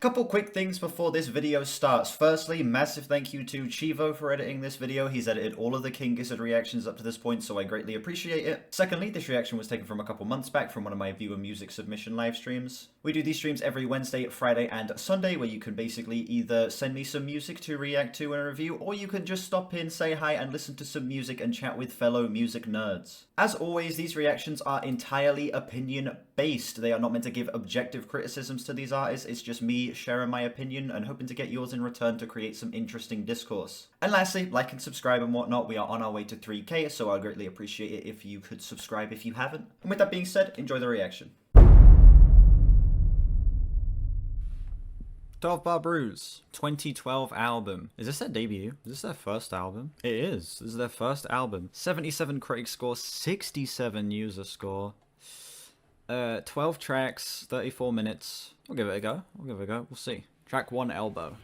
Couple quick things before this video starts. Firstly, massive thank you to Chivo for editing this video. He's edited all of the King Gizzard reactions up to this point, so I greatly appreciate it. Secondly, this reaction was taken from a couple months back from one of my viewer music submission live streams. We do these streams every Wednesday, Friday, and Sunday, where you can basically either send me some music to react to and review, or you can just stop in, say hi, and listen to some music and chat with fellow music nerds. As always, these reactions are entirely opinion-based. They are not meant to give objective criticisms to these artists. It's just me sharing my opinion and hoping to get yours in return to create some interesting discourse. And lastly, like and subscribe and whatnot. We are on our way to 3K, so I'd greatly appreciate it if you could subscribe if you haven't. And with that being said, enjoy the reaction. 12 Bar Bruise, 2012 album. Is this their debut? Is this their first album? It is. This is their first album. 77 critic score, 67 user score. 12 tracks, 34 minutes. We'll give it a go. We'll see. Track 1, Elbow.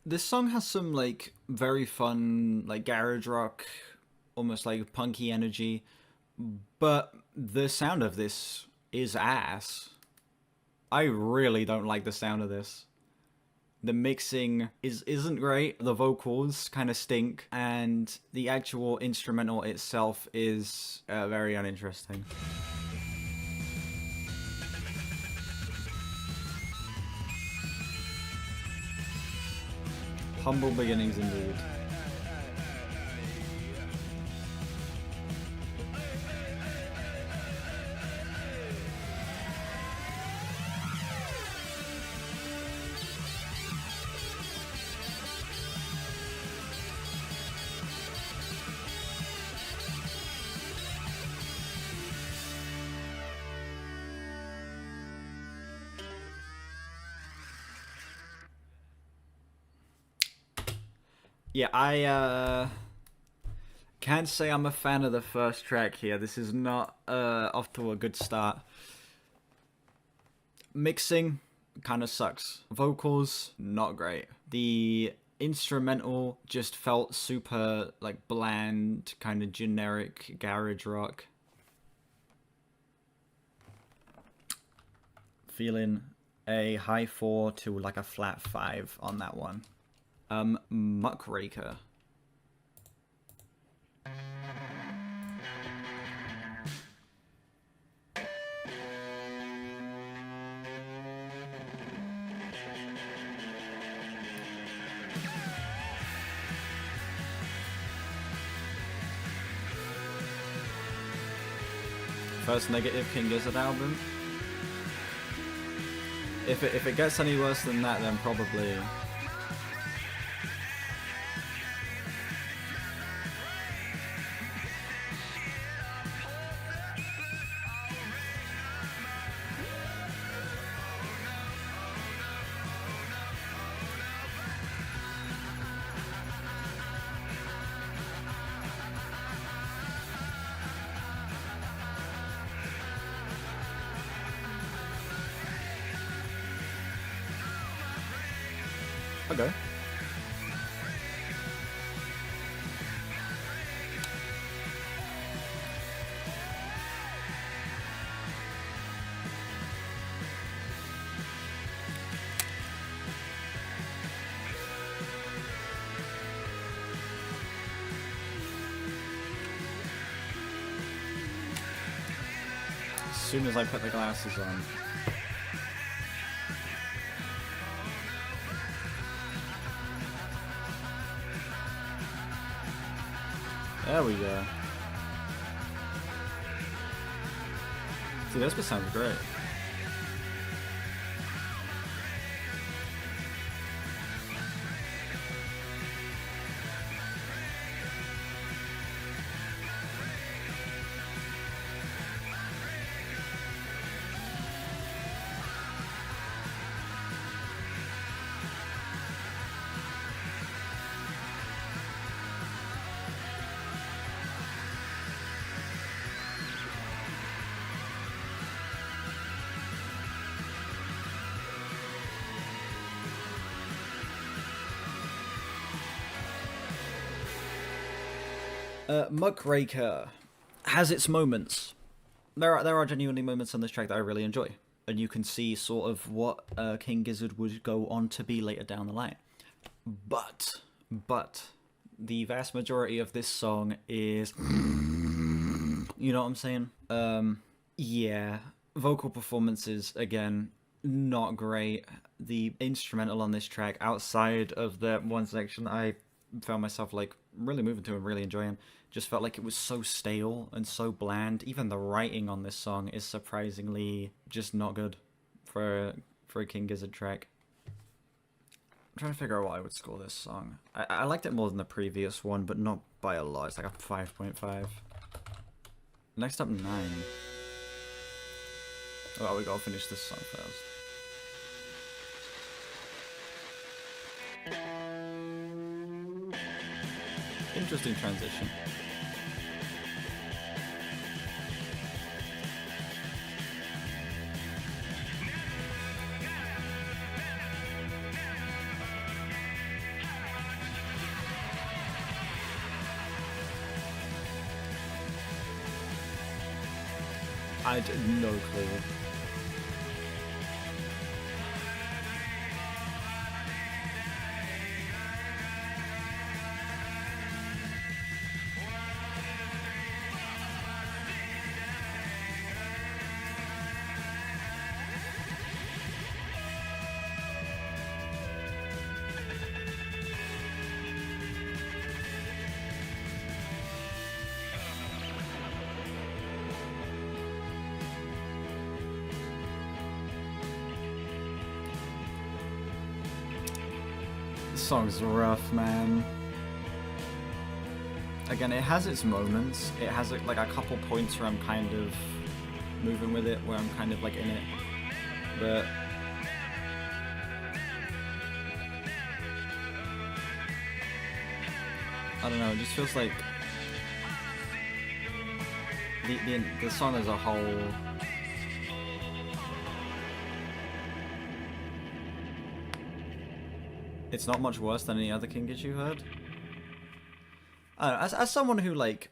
This song has some, like, very fun, like, garage rock, almost, like, punky energy, but the sound of this is ass. I really don't like the sound of this. The mixing isn't great, the vocals kind of stink, and the actual instrumental itself is very uninteresting. Humble beginnings indeed. Yeah, I can't say I'm a fan of the first track here. This is not off to a good start. Mixing kind of sucks. Vocals, not great. The instrumental just felt super, like, bland, kind of generic garage rock. Feeling a high 4 to, like, a flat 5 on that one. Muckraker. First negative King Gizzard album. If it gets any worse than that, then probably. Okay. soon as I put the glasses on. There we go. See, this bit sounds great. Muckraker has its moments. There are genuinely moments on this track that I really enjoy, and you can see sort of what King Gizzard would go on to be later down the line. But the vast majority of this song is, you know what I'm saying? Yeah, vocal performances again not great. The instrumental on this track, outside of that one section, I found myself like really moving to and really enjoying. Just felt like it was so stale and so bland. Even the writing on this song is surprisingly just not good for a King Gizzard track. I'm trying to figure out what I would score this song. I liked it more than the previous one, but not by a lot. It's like a 5.5. Next up, 9. Oh, we gotta finish this song first. Interesting transition. I had no clue. This song's rough, man. Again, it has its moments. It has like a couple points where I'm kind of moving with it, where I'm kind of like in it. But I don't know, it just feels like the song as a whole it's not much worse than any other King Gizzard you heard. I don't know, as someone who like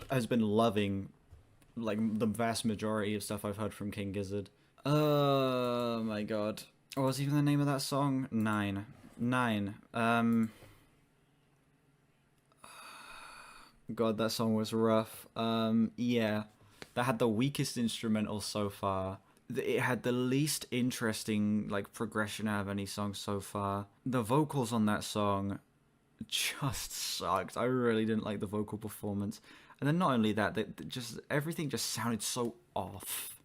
has been loving like the vast majority of stuff I've heard from King Gizzard. Oh my god. What was even the name of that song? 9. God, that song was rough. Yeah. That had the weakest instrumental so far. It had the least interesting like progression out of any song so far. The vocals on that song just sucked. I really didn't like the vocal performance. And then not only that, just everything just sounded so off.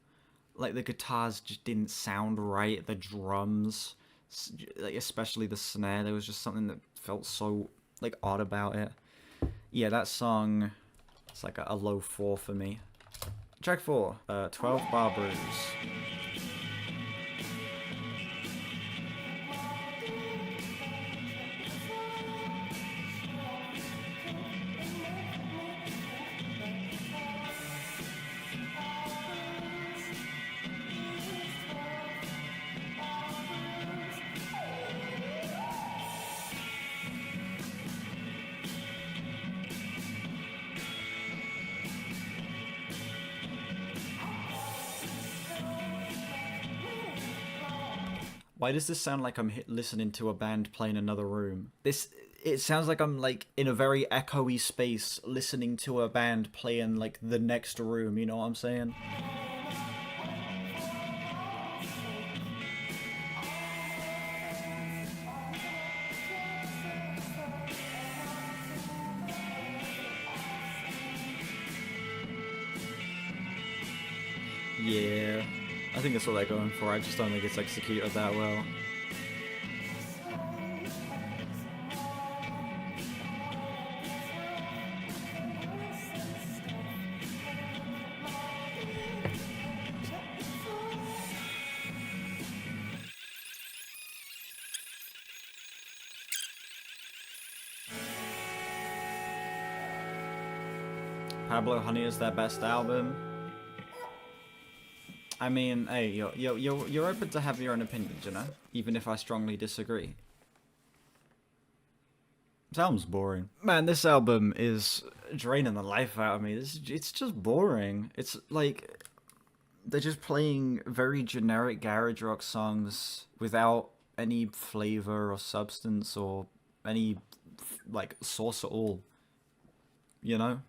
Like the guitars just didn't sound right. The drums, like especially the snare, there was just something that felt so like odd about it. Yeah, that song, it's like a low 4 for me. Track 4, 12 Bar Bruise. Why does this sound like I'm listening to a band playing another room? It sounds like I'm like in a very echoey space listening to a band playing like the next room, you know what I'm saying? Yeah, I think that's what they're going for. I just don't think it's executed that well. Pablo Honey is their best album. I mean, hey, you're open to have your own opinions, you know? Even if I strongly disagree. Sounds boring. Man, this album is draining the life out of me. It's just boring. It's like they're just playing very generic garage rock songs without any flavor or substance or any like sauce at all. You know?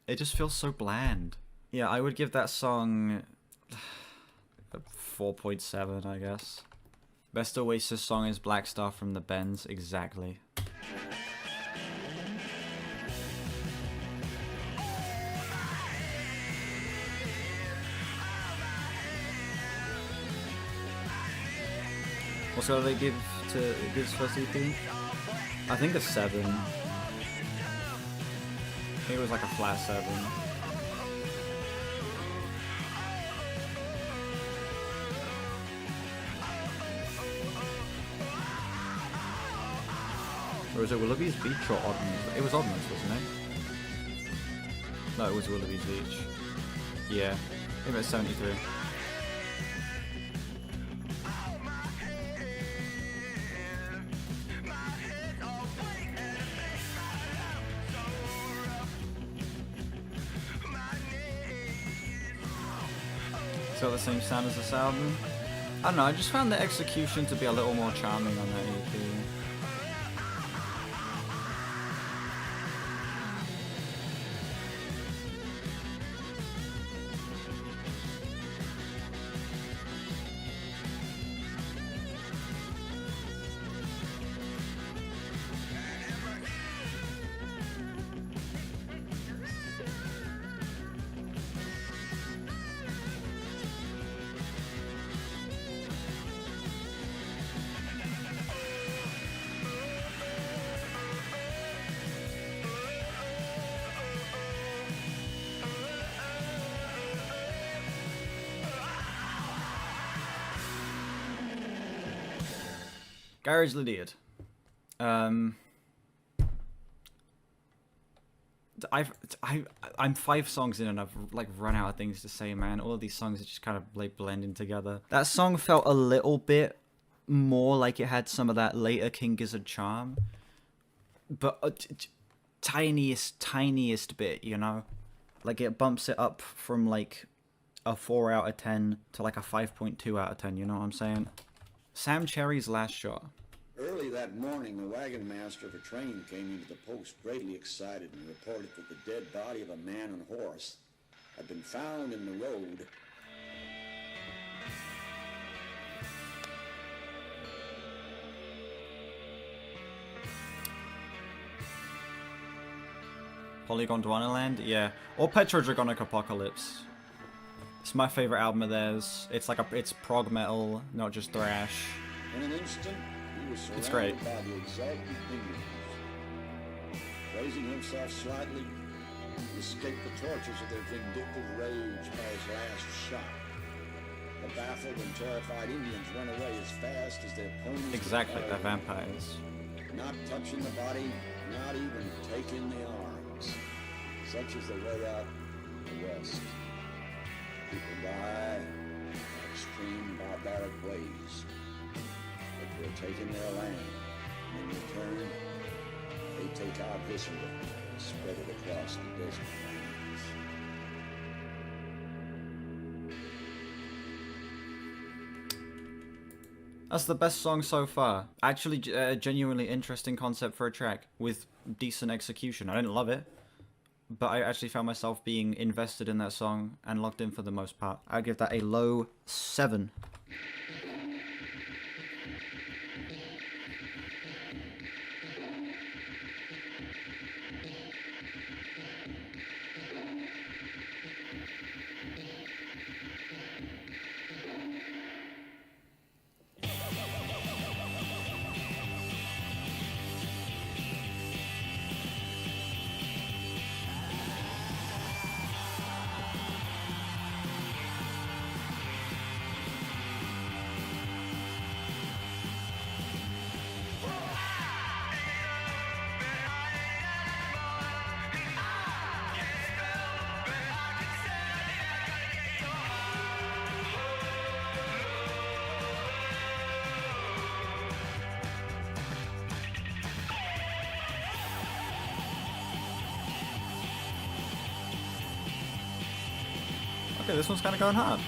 It just feels so bland. Yeah, I would give that song 4.7, I guess. Best Oasis song is Black Star from the Bends, exactly. What score do they give to Gibbs' first EP? I think a 7. I think it was like a flat 7. Or was it Willoughby's Beach or Oddmans? It was Oddmans, wasn't it? No, it was Willoughby's Beach. Yeah, I think it was 73. It's got the same sound as this album. I don't know, I just found the execution to be a little more charming on that EP. Garage Lydiard. I'm 5 songs in and I've like run out of things to say, man. All of these songs are just kind of like blending together. That song felt a little bit more like it had some of that later King Gizzard charm, but tiniest bit, you know, like it bumps it up from like a 4 out of 10 to like a 5.2 out of 10. You know what I'm saying? Sam Cherry's Last Shot. Early that morning, the wagon master of a train came into the post greatly excited and reported that the dead body of a man on a horse had been found in the road. Polygon Dwanaland? Yeah. Or Petrodragonic Apocalypse. It's my favorite album of theirs. It's like it's prog metal, not just thrash. In an instant, he was It's great. surrounded by the exultant Indians. Raising himself slightly, he escaped the tortures of their vindictive rage by his last shot. The baffled and terrified Indians run away as fast as their ponies. Exactly, they're vampires. Not touching the body, not even taking the arms. Such is the way out in the West. People die in extreme barbaric ways. But we're taking their land, and in return, they take our viscera and spread it across the desert lands. That's the best song so far. Actually, a genuinely interesting concept for a track with decent execution. I didn't love it, but I actually found myself being invested in that song and locked in for the most part. I'd give that a low 7. Okay, this one's kind of going hard.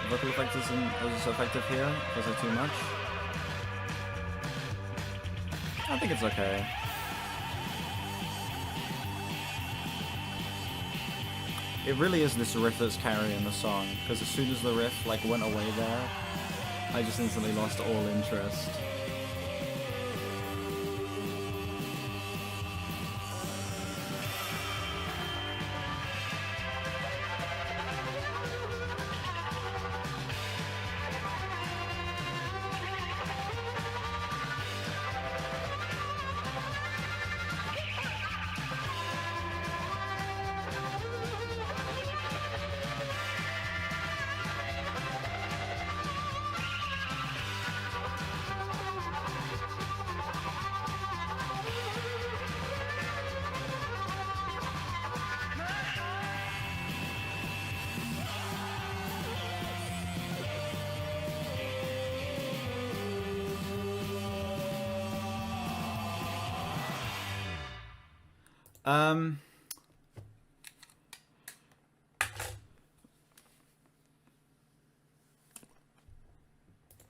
Vocal effect isn't as effective here. Was it too much? I think it's okay. It really is this riff that's carrying the song, because as soon as the riff like went away there, I just instantly lost all interest.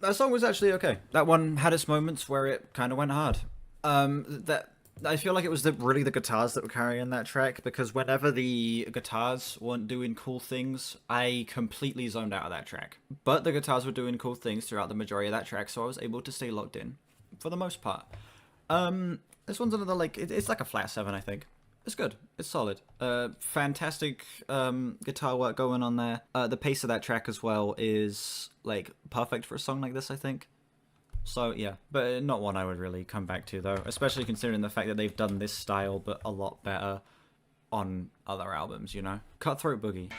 That song was actually okay. That one had its moments where it kind of went hard. I feel like it was really the guitars that were carrying that track, because whenever the guitars weren't doing cool things, I completely zoned out of that track. But the guitars were doing cool things throughout the majority of that track, so I was able to stay locked in for the most part. This one's another, like, it's like a flat 7, I think. It's good. It's solid. Fantastic guitar work going on there. The pace of that track as well is like perfect for a song like this, I think. So yeah, but not one I would really come back to though, especially considering the fact that they've done this style but a lot better on other albums, you know? Cutthroat Boogie.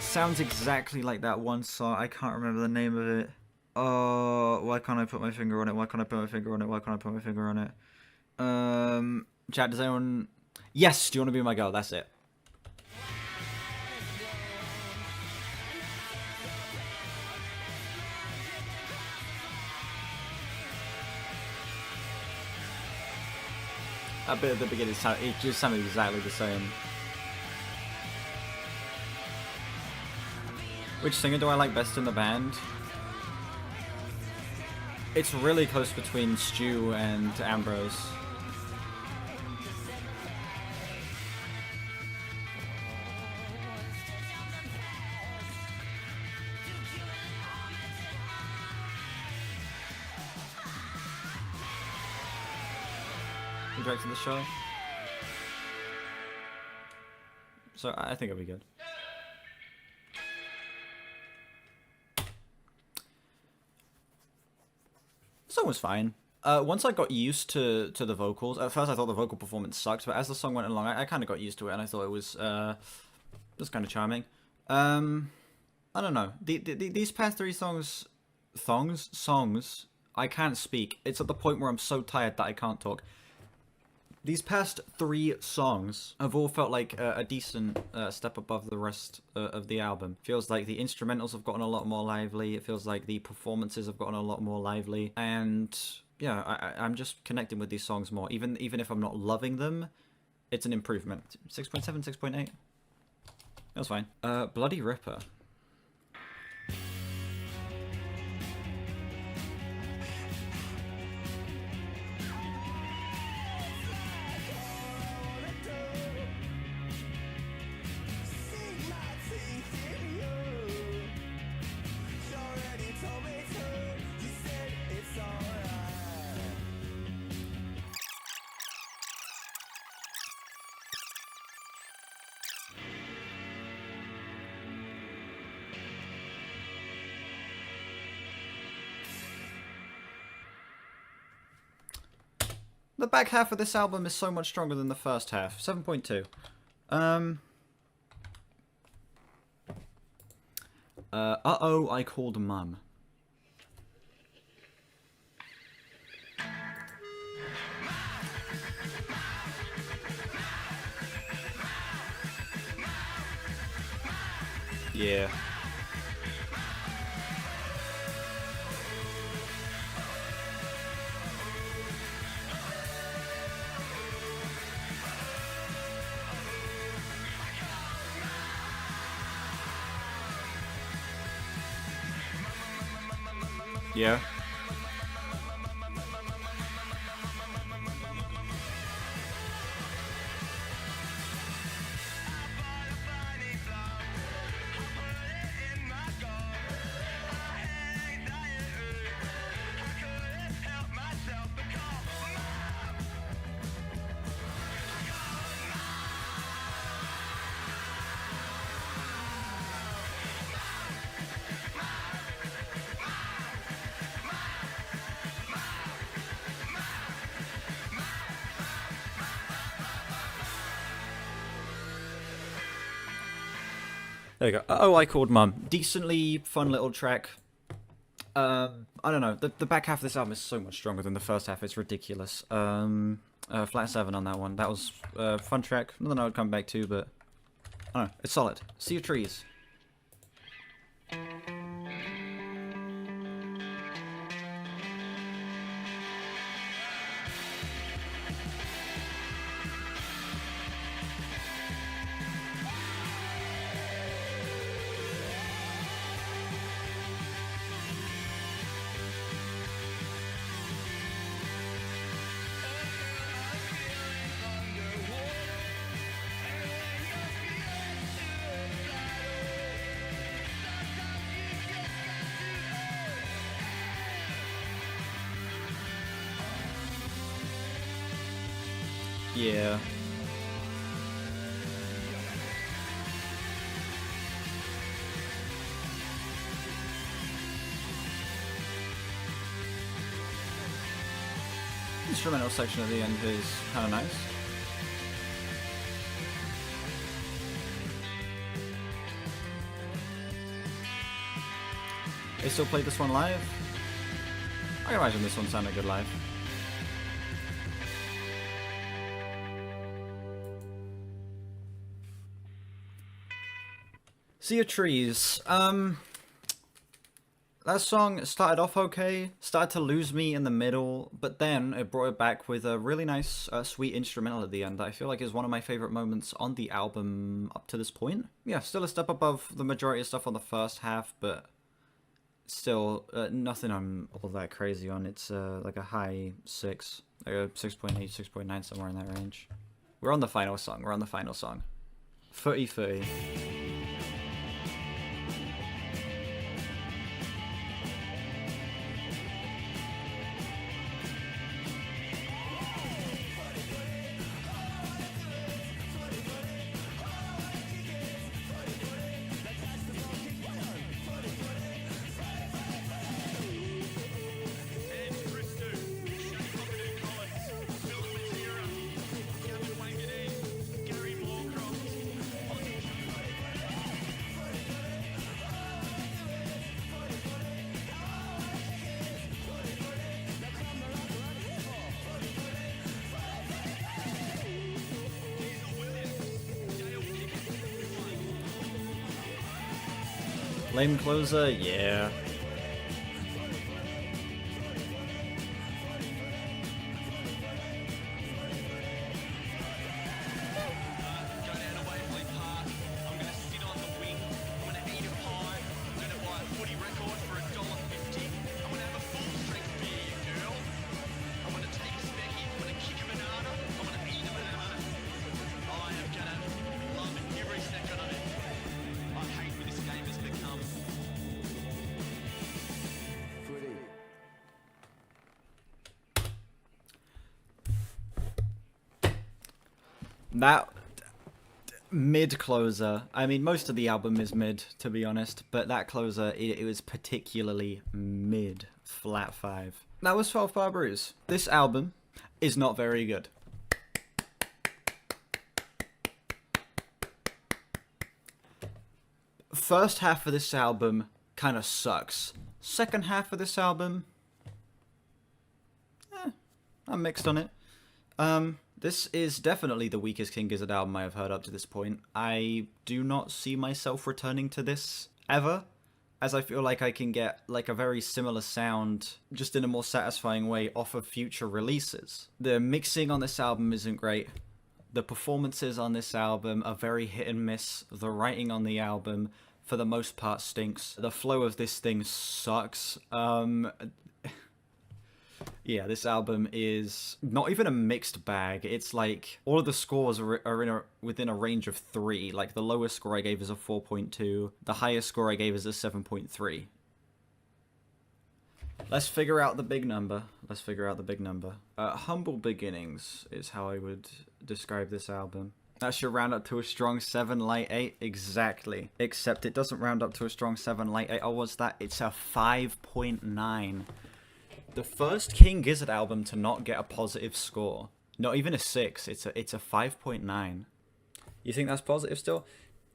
Sounds exactly like that one song. I can't remember the name of it. Oh, why can't I put my finger on it? Why can't I put my finger on it? Why can't I put my finger on it? Chat, does anyone... Yes, Do You Want to Be My Girl? That's it. That bit at the beginning, it just sounded exactly the same. Which singer do I like best in the band? It's really close between Stu and Ambrose. You directed the show? So I think it'll be good. The song was fine. Once I got used to the vocals, at first I thought the vocal performance sucked, but as the song went along, I kind of got used to it, and I thought it was kind of charming. I don't know. These past three songs, I can't speak. It's at the point where I'm so tired that I can't talk. These past three songs have all felt like a decent step above the rest of the album. Feels like the instrumentals have gotten a lot more lively. It feels like the performances have gotten a lot more lively. And yeah, I'm just connecting with these songs more. Even if I'm not loving them, it's an improvement. 6.7, 6.8. That was fine. Bloody Ripper. The back half of this album is so much stronger than the first half. 7.2. Uh-oh, I called Mum. Yeah. Yeah. There you go. Oh, I called Mum. Decently fun little track. I don't know. The back half of this album is so much stronger than the first half. It's ridiculous. Flat 7 on that one. That was a fun track. Nothing I would come back to, but I don't know. It's solid. Sea of Trees. Yeah. Instrumental section at the end is kind of nice. They still played this one live? I can imagine this one sounded good live. Sea of Trees. That song started off okay, started to lose me in the middle, but then it brought it back with a really nice, sweet instrumental at the end that I feel like is one of my favorite moments on the album up to this point. Yeah, still a step above the majority of stuff on the first half, but still nothing I'm all that crazy on. It's like a high 6, like a 6.8, 6.9, somewhere in that range. We're on the final song. Footy Footy. Lame closer, yeah. That mid closer, I mean, most of the album is mid, to be honest, but that closer, it was particularly mid, flat 5. That was 12 Bar Bruise. This album is not very good. First half of this album kind of sucks. Second half of this album, I'm mixed on it. This is definitely the weakest King Gizzard album I have heard up to this point. I do not see myself returning to this ever, as I feel like I can get like a very similar sound, just in a more satisfying way, off of future releases. The mixing on this album isn't great. The performances on this album are very hit and miss. The writing on the album, for the most part, stinks. The flow of this thing sucks. Yeah, this album is not even a mixed bag. It's like all of the scores are within a range of 3. Like the lowest score I gave is a 4.2. The highest score I gave is a 7.3. Let's figure out the big number. Humble beginnings is how I would describe this album. That should round up to a strong 7, light 8. Exactly. Except it doesn't round up to a strong 7, light 8. Oh, what's that? It's a 5.9. The first King Gizzard album to not get a positive score. Not even a 6. It's a 5.9. You think that's positive still?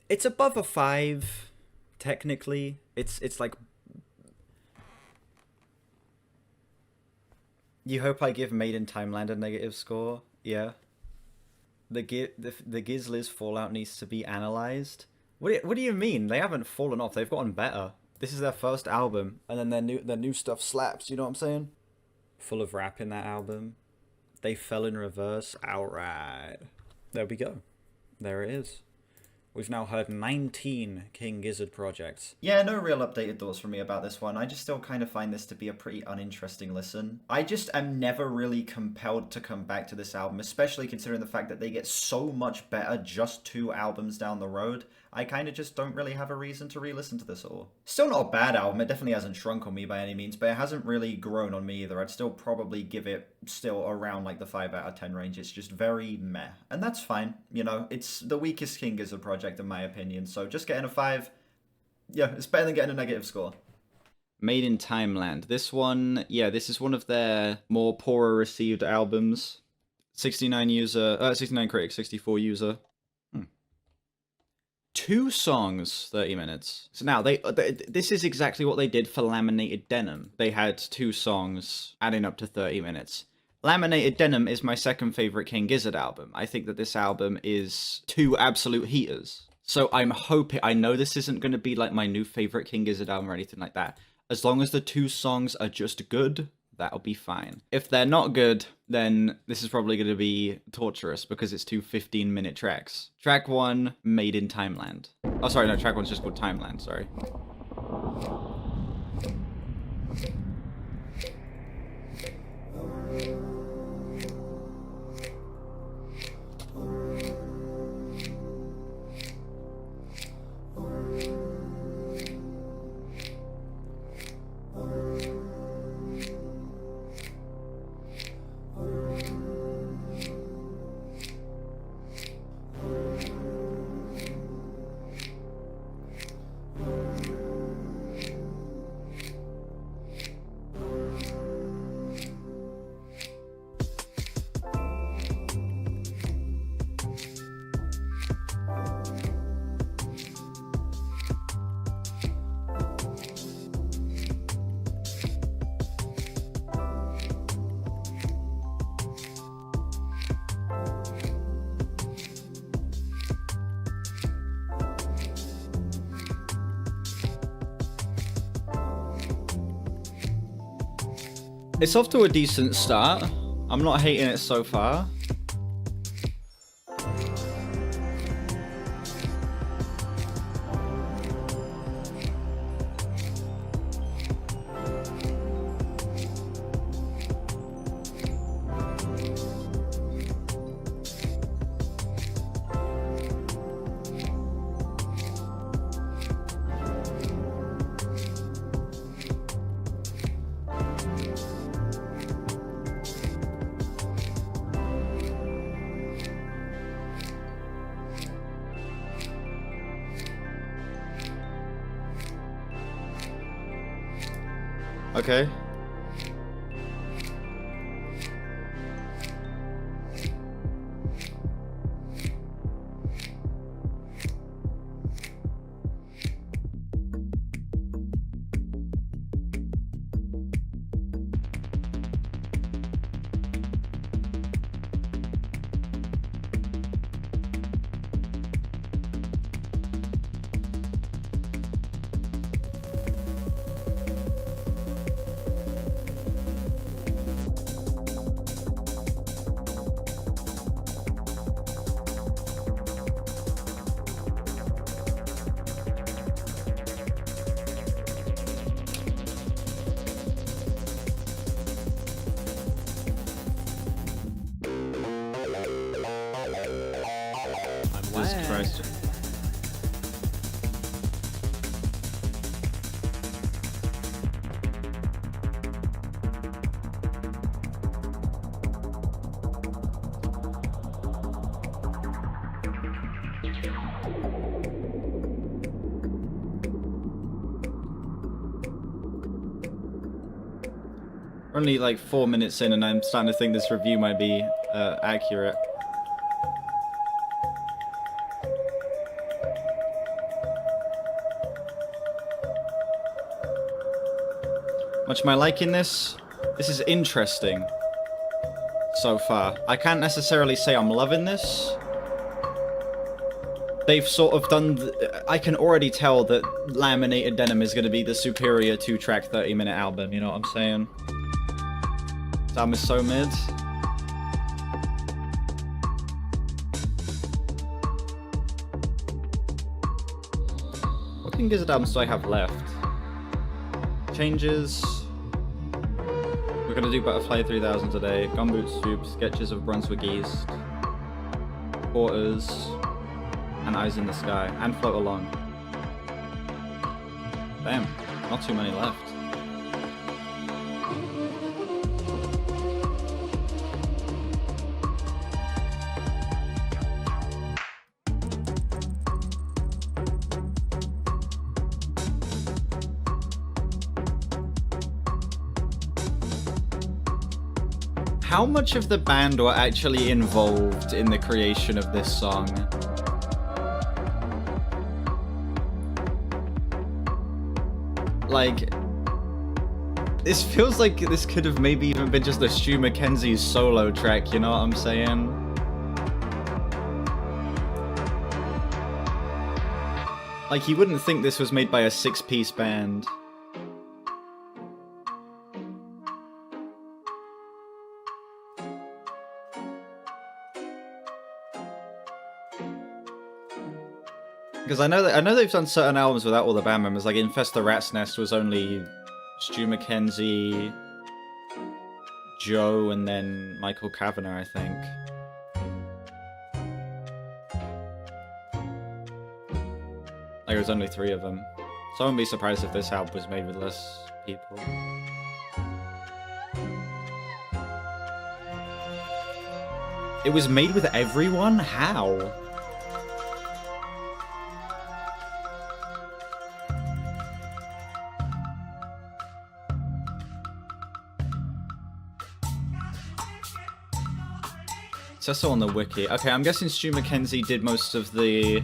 It's above a 5, technically. It's like... You hope I give Made in Timeland a negative score? Yeah. The Gizzliz fallout needs to be analysed. What do you mean? They haven't fallen off. They've gotten better. This is their first album, and then their new stuff slaps, you know what I'm saying? Full of rap in that album. They fell in reverse. Alright. There we go. There it is. We've now heard 19 King Gizzard projects. Yeah, no real updated thoughts from me about this one. I just still kind of find this to be a pretty uninteresting listen. I just am never really compelled to come back to this album, especially considering the fact that they get so much better just 2 albums down the road. I kind of just don't really have a reason to re-listen to this all. Still not a bad album, it definitely hasn't shrunk on me by any means, but it hasn't really grown on me either. I'd still probably give it still around like the 5 out of 10 range. It's just very meh. And that's fine, you know, it's the weakest King Gizzard project in my opinion, so just getting a 5, yeah, it's better than getting a negative score. Made in Timeland. This one, yeah, this is one of their more poorer received albums. 69 critics, 64 user. 2 songs, 30 minutes. So now, this is exactly what they did for Laminated Denim. They had 2 songs adding up to 30 minutes. Laminated Denim is my second favorite King Gizzard album. I think that this album is 2 absolute heaters. So I'm hoping, I know this isn't going to be like my new favorite King Gizzard album or anything like that. As long as the 2 songs are just good, that'll be fine. If they're not good, then this is probably going to be torturous because it's 2 15-minute tracks. Track 1, Made in Timeland. Oh, sorry, no, track 1's just called Timeland, sorry. It's off to a decent start. I'm not hating it so far. Okay. Christ. Only like 4 minutes in and I'm starting to think this review might be accurate. Much am I liking this? This is interesting so far. I can't necessarily say I'm loving this. They've sort of done... I can already tell that Laminated Denim is going to be the superior 2-track 30-minute album, you know what I'm saying? This album is so mid. What King Gizzard albums do I have left? Changes. We're gonna do Butterfly 3000 today. Gumboot Soup, Sketches of Brunswick East, Quarters, and Eyes in the Sky, and Float Along. Damn, not too many left. How much of the band were actually involved in the creation of this song? Like, this feels like this could have maybe even been just a Stu Mackenzie's solo track, you know what I'm saying? Like, you wouldn't think this was made by a 6-piece band. Because I know they've done certain albums without all the band members, like Infest the Rat's Nest was only Stu Mackenzie, Joe, and then Michael Kavanagh, I think. Like, it was only 3 of them. So I wouldn't be surprised if this album was made with less people. It was made with everyone? How? Says so on the wiki. Okay, I'm guessing Stu Mackenzie did most of the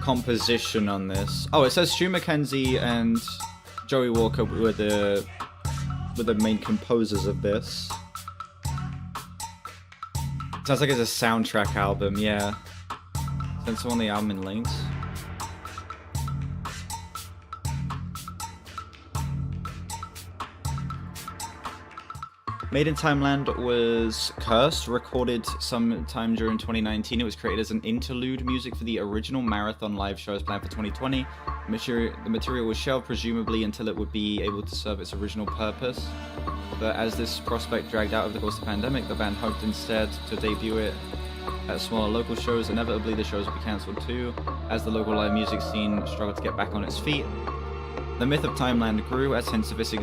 composition on this. Oh, it says Stu Mackenzie and Joey Walker were the main composers of this. Sounds like it's a soundtrack album, yeah. Send someone the album in links. Made in Timeland was cursed, recorded sometime during 2019. It was created as an interlude music for the original marathon live shows planned for 2020. The material was shelved, presumably until it would be able to serve its original purpose. But as this prospect dragged out over the course of the pandemic, the band hoped instead to debut it at smaller local shows. Inevitably, the shows would be cancelled too, as the local live music scene struggled to get back on its feet. The myth of Timeland grew, as hints of its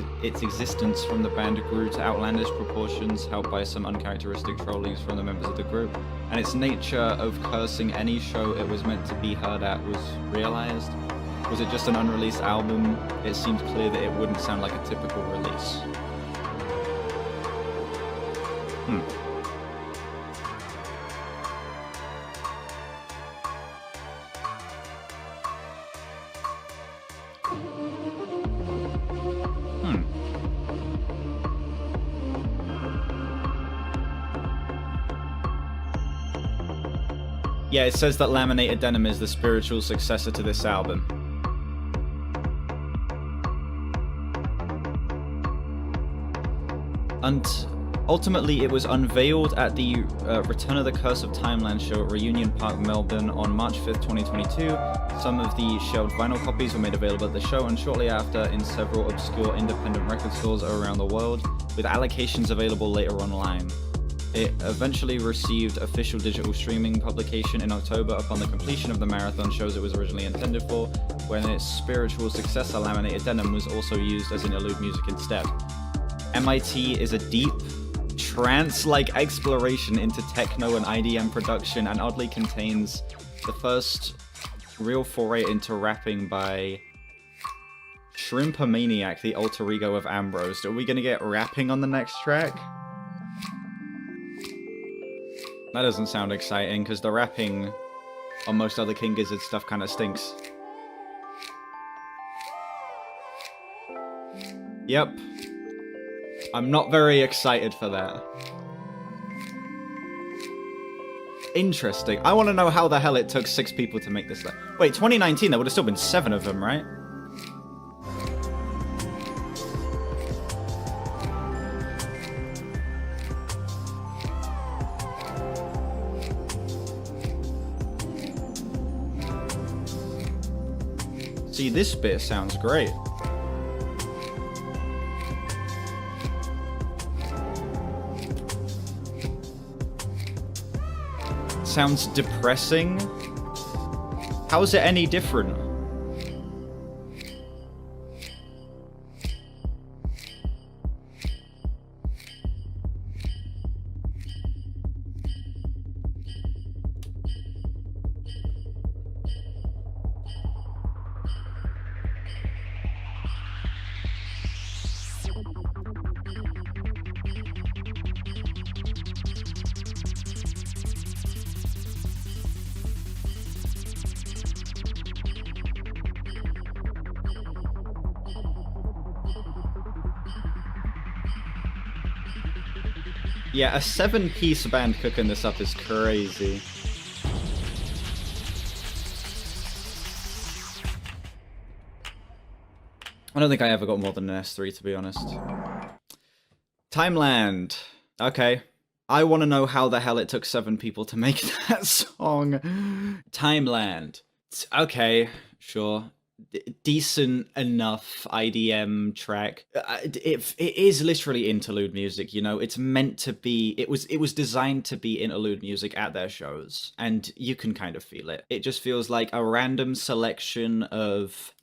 existence from the band grew to outlandish proportions, helped by some uncharacteristic trollings from the members of the group, and its nature of cursing any show it was meant to be heard at was realized. Was it just an unreleased album? It seemed clear that it wouldn't sound like a typical release. Yeah, it says that Laminated Denim is the spiritual successor to this album. And ultimately, it was unveiled at the Return of the Curse of Timeland show at Reunion Park, Melbourne on March 5th, 2022. Some of the shelved vinyl copies were made available at the show, and shortly after in several obscure independent record stores around the world, with allocations available later online. It eventually received official digital streaming publication in October upon the completion of the marathon shows it was originally intended for, when its spiritual successor laminated denim was also used as interlude music instead. MIT is a deep, trance-like exploration into techno and IDM production, and oddly contains the first real foray into rapping by Shrimpomaniac, the alter ego of Ambrose. Are we gonna get rapping on the next track? That doesn't sound exciting, because the rapping on most other King Gizzard stuff kind of stinks. Yep. I'm not very excited for that. Interesting. I want to know how the hell it took 6 people to make this. Wait, 2019, there would have still been 7 of them, right? See, this bit sounds great. Sounds depressing. How is it any different? Yeah, a 7-piece band cooking this up is crazy. I don't think I ever got more than an S3, to be honest. Timeland. Okay. I want to know how the hell it took 7 people to make that song. Timeland. Okay, sure. Decent enough IDM track. It is literally interlude music, you know. It's meant to be. It was designed to be interlude music at their shows, and you can kind of feel it. It just feels like a random selection of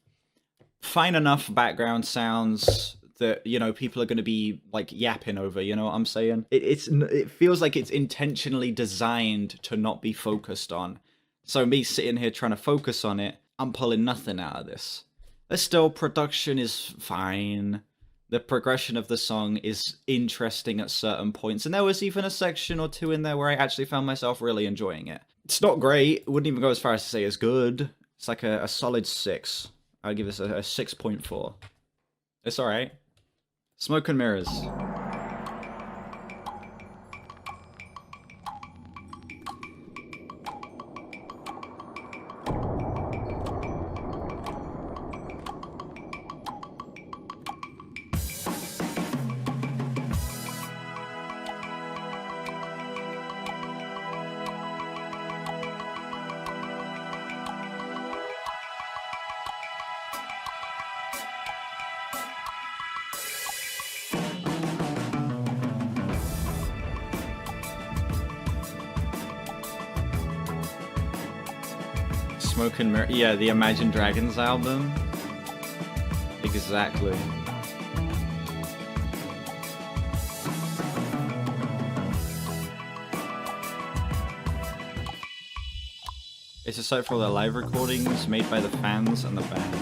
fine enough background sounds that, you know, people are going to be like yapping over. You know what I'm saying? It feels like it's intentionally designed to not be focused on. So me sitting here trying to focus on it, I'm pulling nothing out of this. The still production is fine. The progression of the song is interesting at certain points. And there was even a section or 2 in there where I actually found myself really enjoying it. It's not great. Wouldn't even go as far as to say it's good. It's like a solid 6. I'd give this a 6.4. It's alright. Smoke and Mirrors. Smoke and Mirror. Yeah, the Imagine Dragons album. Exactly. It's a site for all the live recordings made by the fans and the band.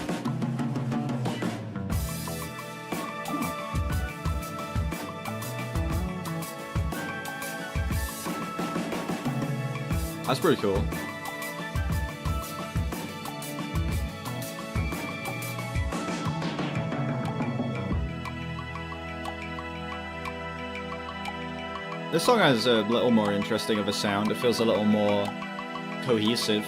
That's pretty cool. This song has a little more interesting of a sound. It feels a little more cohesive.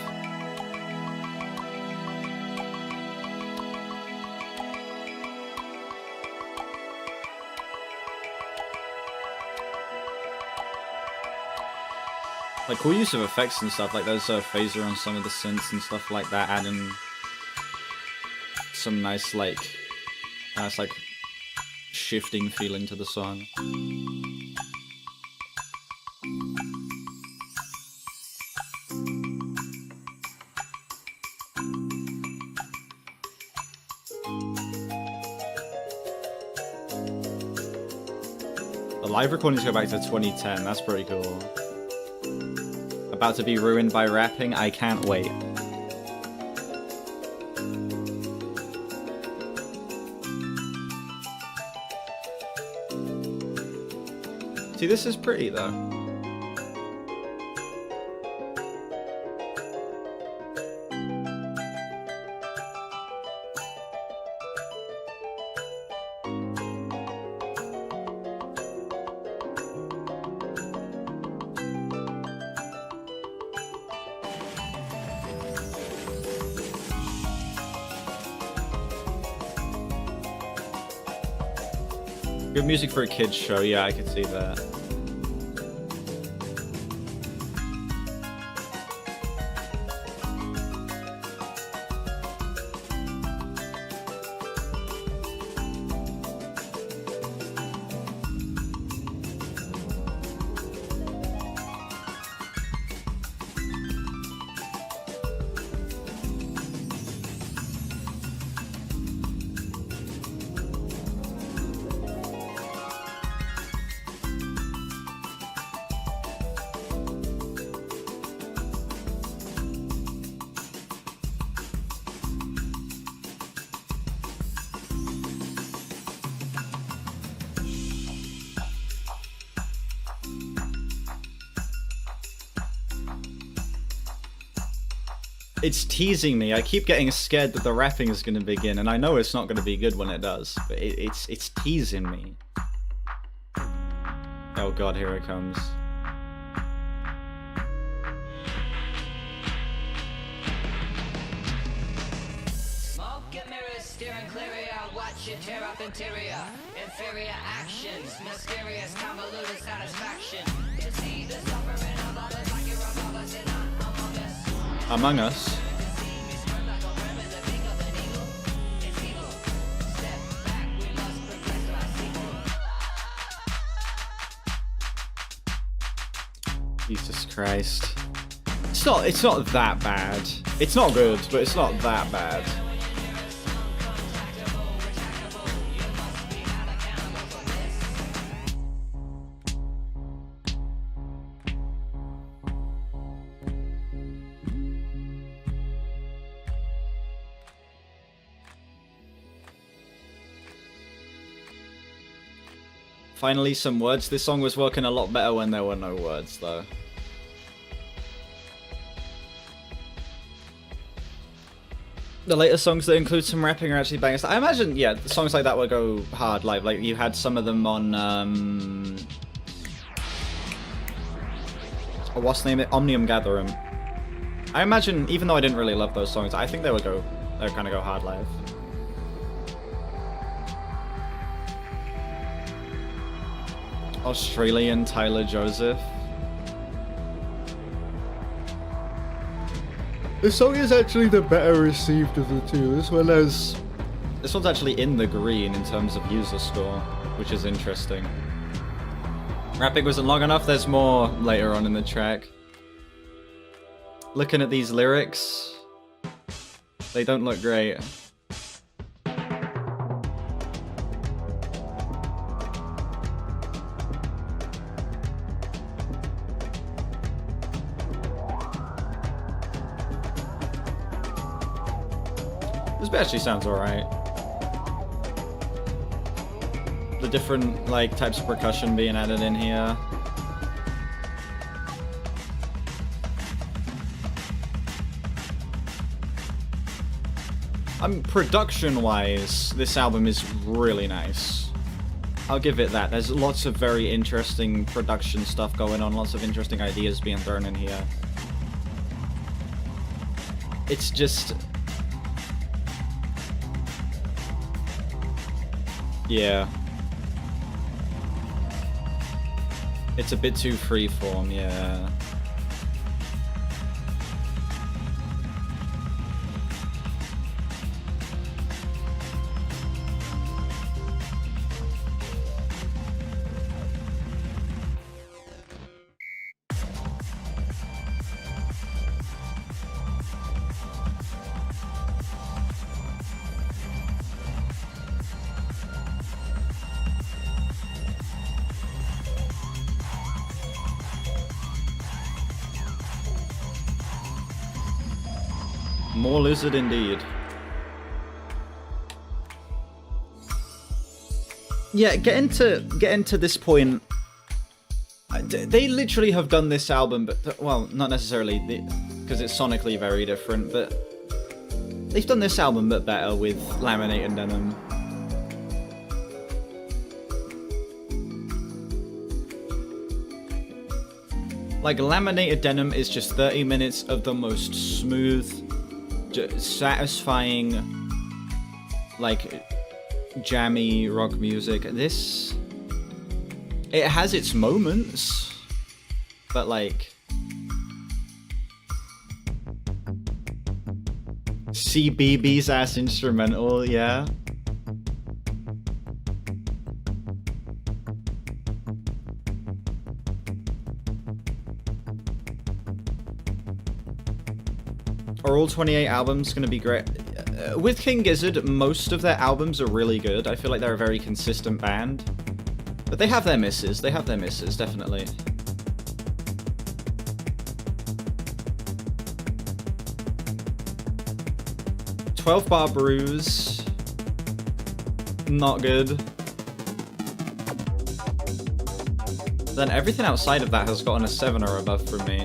Like cool use of effects and stuff, like there's a phaser on some of the synths and stuff like that, adding some nice like shifting feeling to the song. The live recordings go back to 2010. That's pretty cool. About to be ruined by rapping. I can't wait. See, this is pretty though. Good music for a kid's show, yeah, I could see that. It's teasing me. I keep getting scared that the rapping is going to begin, and I know it's not going to be good when it does, but it's teasing me. Oh god, here it comes. Smoke and mirrors, steering clear out, watch you tear up interior. Inferior actions, mysterious, convoluted satisfaction. You see the suffering of others like you're above us and among us. Among Us. Jesus Christ. It's not that bad. It's not good, but it's not that bad. Finally, some words. This song was working a lot better when there were no words, though. The later songs that include some rapping are actually bangers. I imagine, yeah, songs like that would go hard live. Like, you had some of them on, what's the name? Omnium Gatherum. I imagine, even though I didn't really love those songs, I think they would kind of go hard live. Australian Tyler Joseph. This song is actually the better received of the two. This one's actually in the green in terms of user score, which is interesting. Rapping wasn't long enough, there's more later on in the track. Looking at these lyrics, they don't look great. This bit actually sounds alright. The different, like, types of percussion being added in here. Production-wise, this album is really nice. I'll give it that. There's lots of very interesting production stuff going on, lots of interesting ideas being thrown in here. It's just... yeah. It's a bit too freeform, yeah. More lizard indeed. Yeah, getting to this point, they literally have done this album, but well, not necessarily because it's sonically very different, but they've done this album but better with Laminated Denim. Like, Laminated Denim is just 30 minutes of the most smooth, satisfying, like, jammy rock music. This, it has its moments, but like, CBB's ass instrumental, yeah. Are all 28 albums gonna be great? With King Gizzard, most of their albums are really good. I feel like they're a very consistent band. But they have their misses. They have their misses, definitely. Bar Bruise. Not good. Then everything outside of that has gotten a 7 or above from me.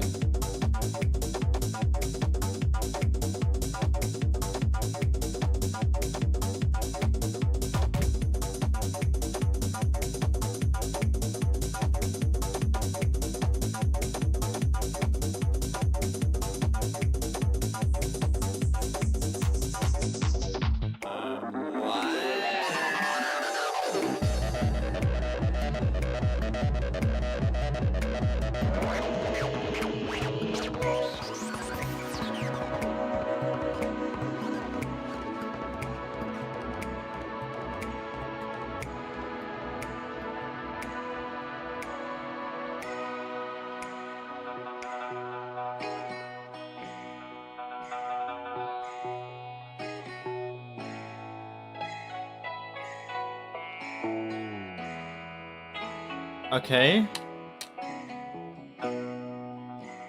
Okay.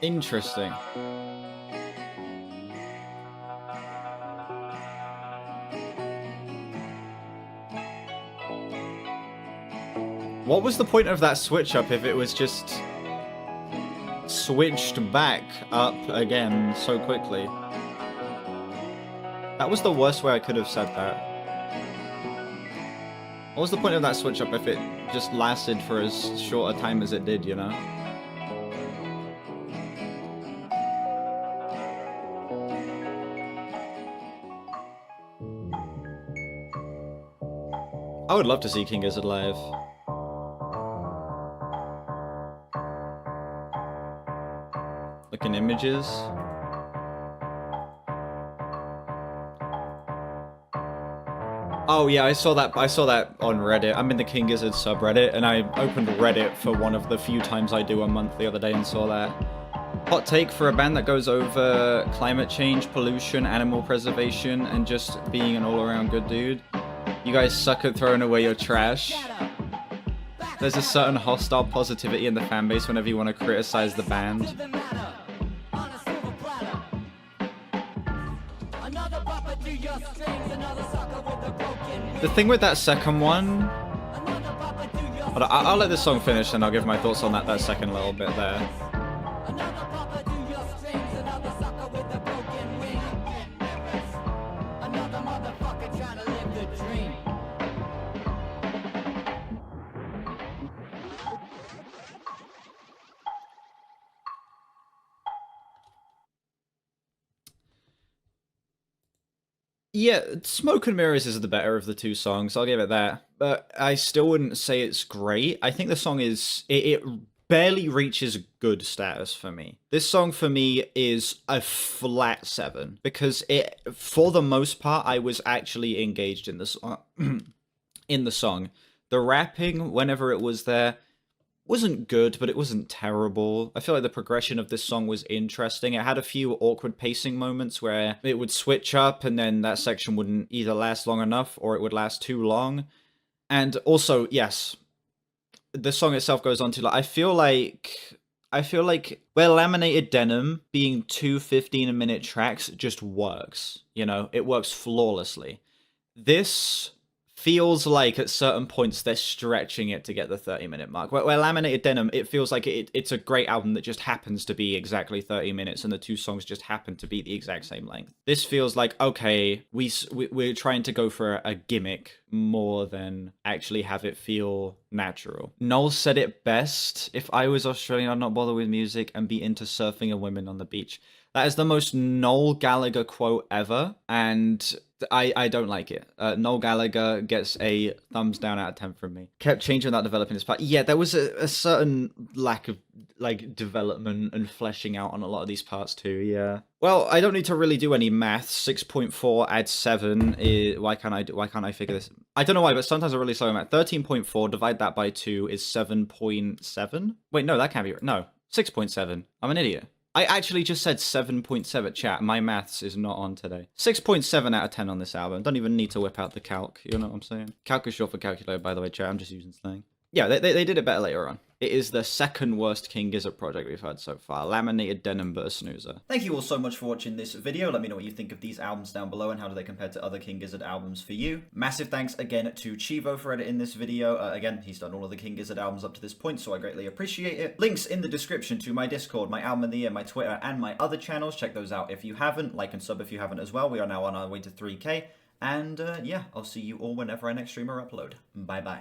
Interesting. What was the point of that switch up if it was just switched back up again so quickly? That was the worst way I could have said that. What was the point of that switch up if it just lasted for as short a time as it did, you know? I would love to see King Gizzard live. Looking images. Oh yeah, I saw that on Reddit. I'm in the King Gizzard subreddit, and I opened Reddit for one of the few times I do a month the other day and saw that. Hot take for a band that goes over climate change, pollution, animal preservation, and just being an all-around good dude. You guys suck at throwing away your trash. There's a certain hostile positivity in the fanbase whenever you want to criticize the band. The thing with that second one... I'll let this song finish and I'll give my thoughts on that second little bit there. Yeah, Smoke and Mirrors is the better of the two songs, I'll give it that. But I still wouldn't say it's great. I think the song is... It barely reaches good status for me. This song for me is a flat 7. Because it, for the most part, I was actually engaged in the song. The rapping, whenever it was there, wasn't good, but it wasn't terrible. I feel like the progression of this song was interesting. It had a few awkward pacing moments where it would switch up and then that section wouldn't either last long enough or it would last too long. And also, yes, the song itself goes on to, like, I feel like I feel like where Laminated Denim being two 15-minute tracks just works. You know, it works flawlessly. This feels like at certain points they're stretching it to get the 30-minute mark. Where Laminated Denim, it feels like it's a great album that just happens to be exactly 30 minutes and the two songs just happen to be the exact same length. This feels like, okay, we're trying to go for a gimmick more than actually have it feel natural. Noel said it best: if I was Australian, I'd not bother with music and be into surfing and women on the beach. That is the most Noel Gallagher quote ever, and I don't like it. Noel Gallagher gets a thumbs down out of 10 from me. Kept changing without developing his part. Yeah, there was a certain lack of like development and fleshing out on a lot of these parts too. Yeah. Well, I don't need to really do any maths. 6.4 add 7. Why can't I figure this? I don't know why, but sometimes I'm really slow at math. 13.4 divide that by 2 is 7.7. Wait, no, that can't be right. No, 6.7. I'm an idiot. I actually just said 7.7, chat. My maths is not on today. 6.7 out of 10 on this album. Don't even need to whip out the calc. You know what I'm saying? Calc is short for calculator, by the way, chat. I'm just using slang. Yeah, they did it better later on. It is the second worst King Gizzard project we've had so far. Laminated Denim but a snoozer. Thank you all so much for watching this video. Let me know what you think of these albums down below and how do they compare to other King Gizzard albums for you. Massive thanks again to Chivo for editing this video. Again, he's done all of the King Gizzard albums up to this point, so I greatly appreciate it. Links in the description to my Discord, my Album of the Year, my Twitter, and my other channels. Check those out if you haven't. Like and sub if you haven't as well. We are now on our way to 3K. And yeah, I'll see you all whenever I next stream or upload. Bye bye.